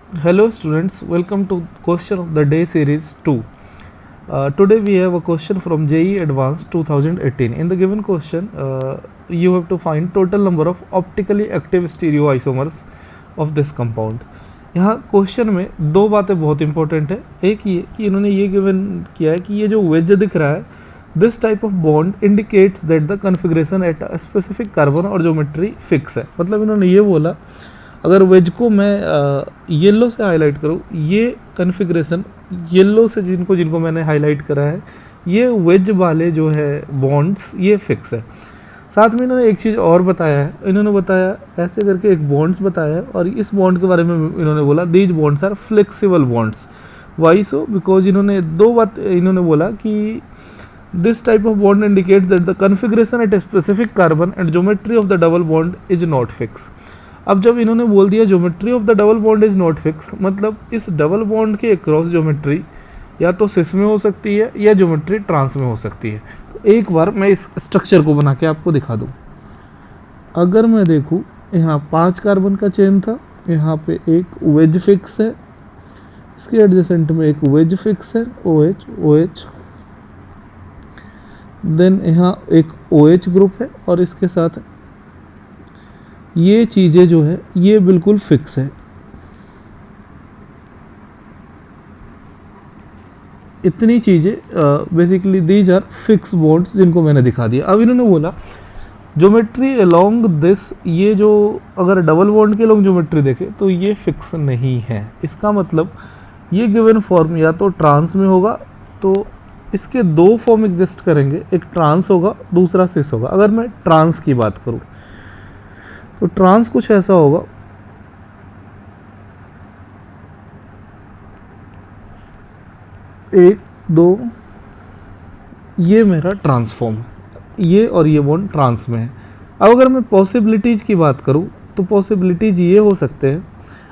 Hello students, welcome to question of the day series 2. Today we have a question from JEE Advanced 2018. In the given question, you have to find total number of optically active stereoisomers of this compound. यहाँ question में दो बातें बहुत important है. एक ये कि इन्होंने ये गिवन किया है कि ये जो वेज दिख रहा है, this type of bond indicates that the configuration at a specific carbon और ज्योमेट्री फिक्स है. मतलब इन्होंने ये बोला, अगर वेज को मैं येलो से हाईलाइट करूँ, ये कन्फिग्रेशन येलो से जिनको मैंने हाईलाइट करा है, ये वेज वाले जो है बॉन्ड्स ये फिक्स है. साथ में इन्होंने एक चीज़ और बताया है. इन्होंने बताया ऐसे करके एक बॉन्ड्स बताया है और इस बॉन्ड के बारे में इन्होंने बोला these bonds are flexible bonds. Why so? Because इन्होंने दो बात इन्होंने बोला कि this type of bond indicates that the configuration at a specific carbon and geometry of the double bond is not fix. अब जब इन्होंने बोल दिया geometry of the double bond is not fix, मतलब इस डबल बॉन्ड के across geometry या तो सिस में हो सकती है या ज्योमेट्री ट्रांस में हो सकती है. तो एक बार मैं इस स्ट्रक्चर को बना के आपको दिखा दूं. अगर मैं देखूं, यहाँ 5 कार्बन का चेन था, यहाँ पे एक वेज फिक्स है, इसके एडजेसेंट में एक वेज फिक्स है OH OH, देन यहाँ एक OH ग्रुप है और इसके साथ ये चीज़ें जो है ये बिल्कुल फिक्स है. इतनी चीज़ें basically these are fix bonds जिनको मैंने दिखा दिया. अब इन्होंने बोला ज्योमेट्री अलोंग दिस, ये जो अगर डबल बॉन्ड के अलोंग ज्योमेट्री देखें तो ये फिक्स नहीं है. इसका मतलब ये गिवन फॉर्म या तो ट्रांस में होगा, तो इसके दो फॉर्म एग्जिस्ट करेंगे, एक ट्रांस होगा दूसरा सिस होगा. अगर मैं ट्रांस की बात करूँ तो ट्रांस कुछ ऐसा होगा, एक दो, ये मेरा ट्रांसफॉर्म, ये और ये बॉन्ड ट्रांस में है. अब अगर मैं पॉसिबिलिटीज़ की बात करूँ तो पॉसिबिलिटीज ये हो सकते हैं.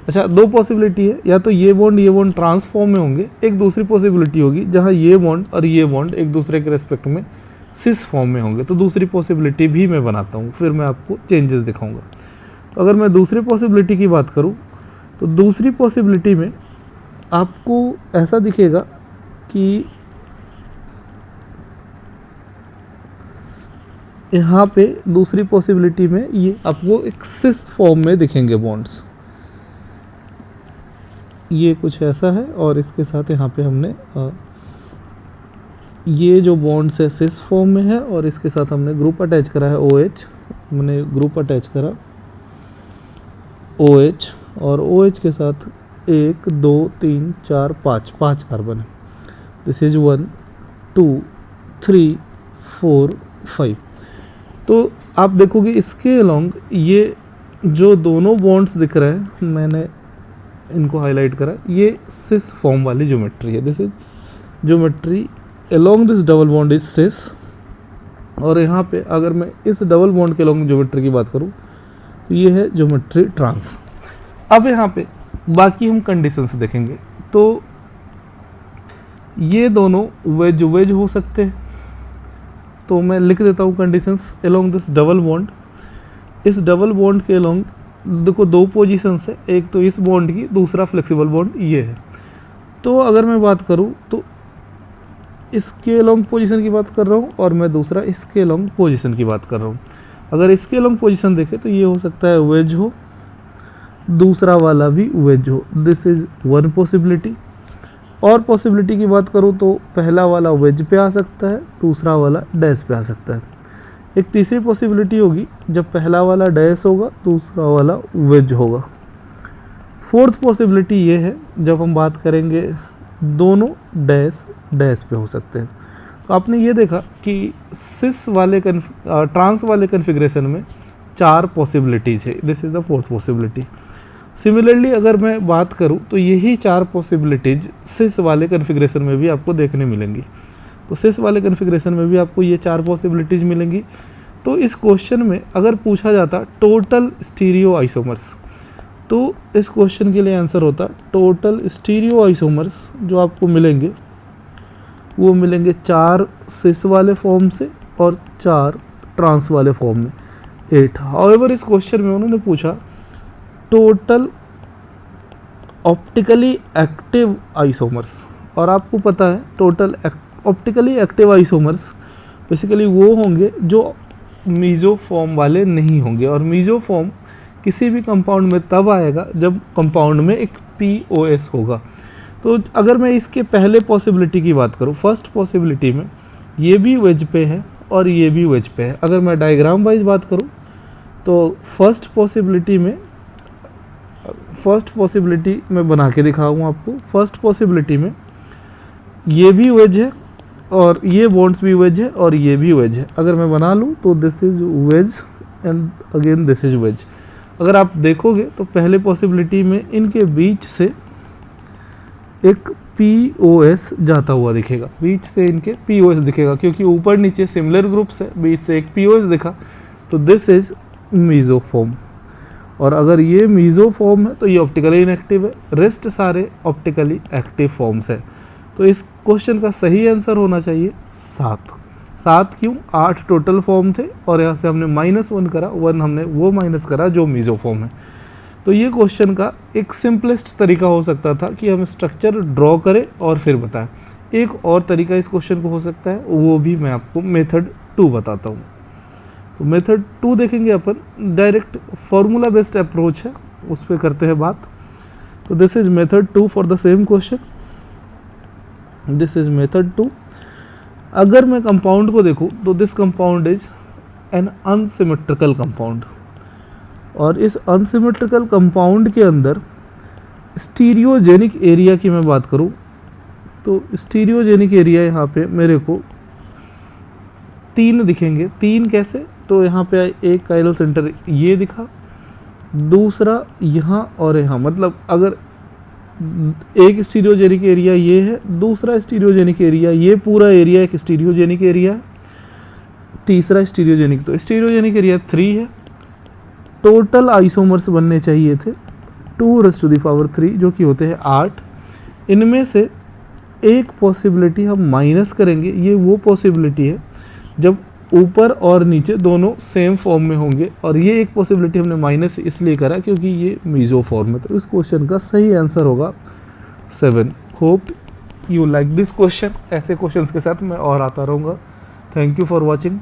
अच्छा, दो पॉसिबिलिटी है, या तो ये बॉन्ड ट्रांसफॉर्म में होंगे. एक दूसरी पॉसिबिलिटी होगी जहाँ ये बॉन्ड और ये बॉन्ड एक दूसरे के रेस्पेक्ट में सिस फॉर्म में होंगे. तो दूसरी पॉसिबिलिटी भी मैं बनाता हूँ, फिर मैं आपको चेंजेस दिखाऊंगा. तो अगर मैं दूसरी पॉसिबिलिटी की बात करूँ तो दूसरी पॉसिबिलिटी में आपको ऐसा दिखेगा कि यहाँ पे दूसरी पॉसिबिलिटी में ये आपको एक सिस फॉर्म में दिखेंगे बॉन्ड्स. ये कुछ ऐसा है और इसके साथ यहाँ पे हमने ये जो बॉन्ड्स है सिस फॉर्म में है और इसके साथ हमने ग्रुप अटैच करा है OH. हमने ग्रुप अटैच करा OH और OH के साथ 1 2 3 4 5 कार्बन है. This is 1 2 3 4 5. तो आप देखोगे इसके अलोंग ये जो दोनों बॉन्ड्स दिख रहे हैं, मैंने इनको हाईलाइट करा, ये सिस फॉर्म वाली ज्योमेट्री है. This is geometry along this double bond is सिस. और यहाँ पे अगर मैं इस डबल बॉन्ड के अलोंग ज्योमेट्री की बात करूँ तो ये है ज्योमेट्री ट्रांस. अब यहाँ पे बाकी हम कंडीशंस देखेंगे. तो ये दोनों वेज हो सकते हैं, तो मैं लिख देता हूँ conditions along this double bond. इस डबल बॉन्ड के अलोंग देखो दो पोजीशंस है, एक तो इस बॉन्ड की, दूसरा फ्लेक्सिबल बॉन्ड ये है. तो अगर मैं बात करूँ तो इसके अलोंग पोजीशन की बात कर रहा हूँ और मैं दूसरा इसके अलोंग पोजीशन की बात कर रहा हूँ. अगर इसके अलोंग पोजीशन देखें तो ये हो सकता है वेज हो, दूसरा वाला भी वेज हो. This is one possibility. और पॉसिबिलिटी की बात करूँ तो पहला वाला वेज पे आ सकता है, दूसरा वाला डैश पे आ सकता है. एक तीसरी पॉसिबिलिटी होगी जब पहला वाला डैश होगा, दूसरा वाला वेज होगा. फोर्थ पॉसिबिलिटी ये है जब हम बात करेंगे दोनों डैश पे हो सकते हैं. तो आपने ये देखा कि सिस वाले ट्रांस वाले कन्फिग्रेशन में 4 पॉसिबिलिटीज़ है. This is the fourth possibility. Similarly अगर मैं बात करूं तो यही 4 पॉसिबिलिटीज सिस वाले कन्फिग्रेशन में भी आपको देखने मिलेंगी. तो सिस वाले कन्फिग्रेशन में भी आपको ये 4 पॉसिबिलिटीज मिलेंगी. तो इस क्वेश्चन में अगर पूछा जाता टोटल स्टीरियो आइसोमर्स, तो इस क्वेश्चन के लिए आंसर होता टोटल स्टीरियो आइसोमर्स जो आपको मिलेंगे वो मिलेंगे 4 सिस वाले फॉर्म से और 4 ट्रांस वाले फॉर्म में, 8. हाउएवर इस क्वेश्चन में उन्होंने पूछा टोटल ऑप्टिकली एक्टिव आइसोमर्स। और आपको पता है total optically active isomers basically वो होंगे जो मीजोफॉर्म वाले नहीं होंगे, और मीजोफॉर्म किसी भी कंपाउंड में तब आएगा जब कंपाउंड में एक POS होगा। तो अगर मैं इसके पहले पॉसिबिलिटी की बात करूँ, फर्स्ट पॉसिबिलिटी में ये भी वेज पे है और ये भी वेज पे है। अगर मैं डायग्राम वाइज बात करूँ तो फर्स्ट पॉसिबिलिटी मैं बना के दिखाऊँ आपको। फर्स्ट पॉसिबिलिटी में ये भी वेज है और ये बॉन्ड्स भी वेज है और ये भी वेज है। अगर मैं बना लूँ तो this is wedge and again this is wedge. अगर आप देखोगे तो पहले पॉसिबिलिटी में इनके बीच से एक POS जाता हुआ दिखेगा, बीच से इनके POS दिखेगा, क्योंकि ऊपर नीचे सिमिलर ग्रुप्स है, बीच से एक POS दिखा, तो दिस इज मीजोफॉर्म। और अगर ये मीजोफॉर्म है तो ये ऑप्टिकली इनएक्टिव है, रेस्ट सारे ऑप्टिकली एक्टिव फॉर्म्स है। तो इस क्वेश्चन का सही आंसर होना चाहिए 7। 7 क्यों? 8 टोटल फॉर्म थे और यहाँ से हमने -1 करा, 1 हमने वो माइनस करा जो मीजोफॉर्म है। तो ये क्वेश्चन का एक सिंपलेस्ट तरीका हो सकता था कि हम स्ट्रक्चर ड्रॉ करें और फिर बताएं। एक और तरीका इस क्वेश्चन को हो सकता है, वो भी मैं आपको मेथड 2 बताता हूँ। तो मेथड 2 देखेंगे अपन, डायरेक्ट फॉर्मूला बेस्ड अप्रोच है, उस पर करते हैं बात। तो this is method 2 for the same question. This is method 2। अगर मैं कंपाउंड को देखूं तो this compound is an unsymmetrical compound, और इस अनसिमेट्रिकल कंपाउंड के अंदर स्टीरियोजेनिक एरिया की मैं बात करूं तो स्टीरियोजेनिक एरिया यहाँ पे मेरे को 3 दिखेंगे। 3 कैसे? तो यहाँ पे एक काइरल सेंटर ये दिखा, दूसरा यहाँ और यहाँ, मतलब अगर एक स्टीरियोजेनिक एरिया ये है, दूसरा स्टीरियोजेनिक एरिया, ये पूरा एरिया एक स्टीरियोजेनिक एरिया है, तीसरा स्टीरियोजेनिक, तो स्टीरियोजेनिक एरिया 3 है। टोटल आइसोमर्स बनने चाहिए थे 2⁻³ जो कि होते हैं 8। इनमें से एक पॉसिबिलिटी हम माइनस करेंगे, ये वो पॉसिबिलिटी है जब ऊपर और नीचे दोनों सेम फॉर्म में होंगे, और ये एक पॉसिबिलिटी हमने माइनस इसलिए करा क्योंकि ये मीजो फॉर्म है। तो इस क्वेश्चन का सही आंसर होगा 7। Hope you like this question. ऐसे क्वेश्चंस के साथ मैं और आता रहूँगा। Thank you for watching.